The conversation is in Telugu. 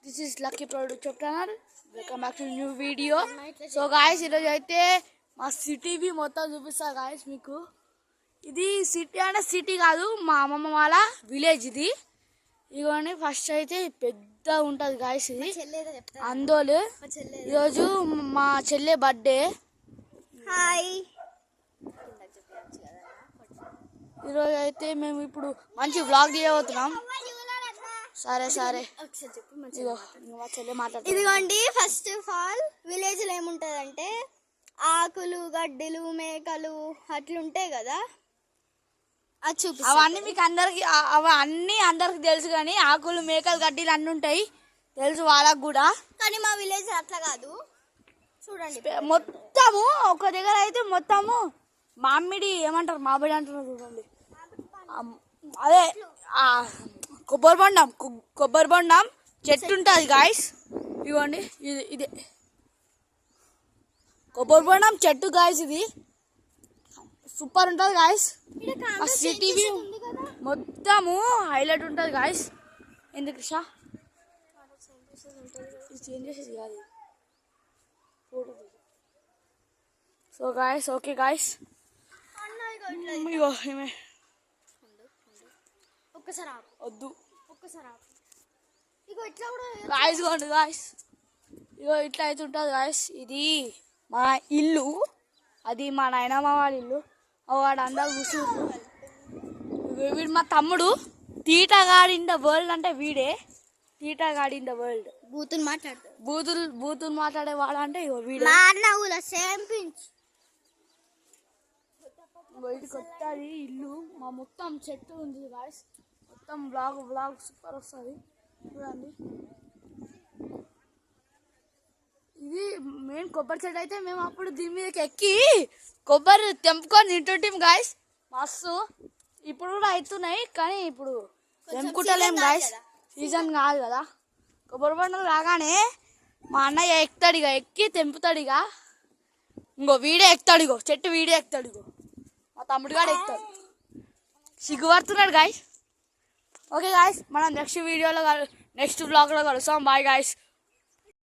This is lucky product channel. Welcome back to new video. So guys ఈరోజు అయితే మా సిటీవి మొత్తం చూపిస్తా గాయస్ మీకు. ఇది సిటీ అంటే సిటీ కాదు, మా అమ్మమ్మ వాళ్ళ విలేజ్ ఇది. ఇదిగోండి ఫస్ట్ అయితే పెద్ద ఉంటుంది గాయస్ ఇది అందోలు. ఈరోజు మా చెల్లె బర్త్డే. హాయ్. ఈరోజు అయితే మేము ఇప్పుడు మంచి వ్లాగ్ చేయబోతున్నాం. సరే సరే ఇదిగోండి. ఫస్ట్ ఆఫ్ ఆల్ విలేజ్ లో ఏముంటదంటే ఆకులు గడ్డిలు మేకలు అట్లుంటాయి కదా, అది చూపి. అవన్నీ మీకు అందరికి తెలుసు, కానీ ఆకులు మేకలు గడ్డిలు అన్నీ ఉంటాయి తెలుసు వాళ్ళకు కూడా. కానీ మా విలేజ్ అట్లా కాదు. చూడండి మొత్తము ఒక దగ్గర అయితే మొత్తము మామిడి ఏమంటారు, మామిడి అంటారు చూడండి. అదే కొబ్బరి బొండం చెట్టు ఉంటుంది గాయస్. ఇవ్వండి ఇదే కొబ్బరి బొండం చెట్టు గాయస్. ఇది సూపర్ ఉంటుంది గాయస్. ఆ సిటీ వ్యూ మొత్తము హైలైట్ ఉంటుంది గాయస్. ఎందుకు కృష్ణ చేంజ్ చేసేది కాదు. So guys okay guys. వద్దు గాయస్. కొండి గాయస్, ఇగో ఇట్లా అయితే ఉంటుంది గాయస్. ఇది మా ఇల్లు, అది మా నాయనమ్మ వాళ్ళ ఇల్లు. వాడు అందరు కూర్చుండ్రు. వీడు మా తమ్ముడు. తీటగాడు ఇన్ ద వరల్డ్ అంటే వీడే తీటగాడు ఇన్ ద వరల్డ్. బూతులు మాట్లాడతాడు, బూతులు మాట్లాడే వాడు అంటే ఇగో వీడే. ఇది కొత్తది ఇల్లు. మా మొత్తం చెట్టు ఉంది గాయస్. మొత్తం బ్లాగ్ సూపర్ వస్తుంది చూడండి. ఇది మెయిన్ కొబ్బరి చెట్టు. అయితే మేము అప్పుడు దీని మీదకి ఎక్కి కొబ్బరి తెంపుకొని తింటుంటాం గాయస్. మస్తు ఇప్పుడు కూడా అవుతున్నాయి, కానీ ఇప్పుడు తెంపుకుంటలేం గాయస్. సీజన్ కాదు కదా. కొబ్బరి బండలు రాగానే మా అన్నయ్య ఎక్కుతాడు, ఇక ఎక్కి తెంపుతాడు. ఇక ఇంకో వీడే ఎక్కుతాడు, ఇగో చెట్టు వీడే ఎక్కుతాడు. ఇగో మా తమ్ముడు గాడు ఎక్కుతాడు. సిగ్గుపడుతున్నాడు గాయస్. ఓకే గాయస్, మనం నెక్స్ట్ వీడియోలో నెక్స్ట్ బ్లాగ్లో కలుస్తాం. Bye guys.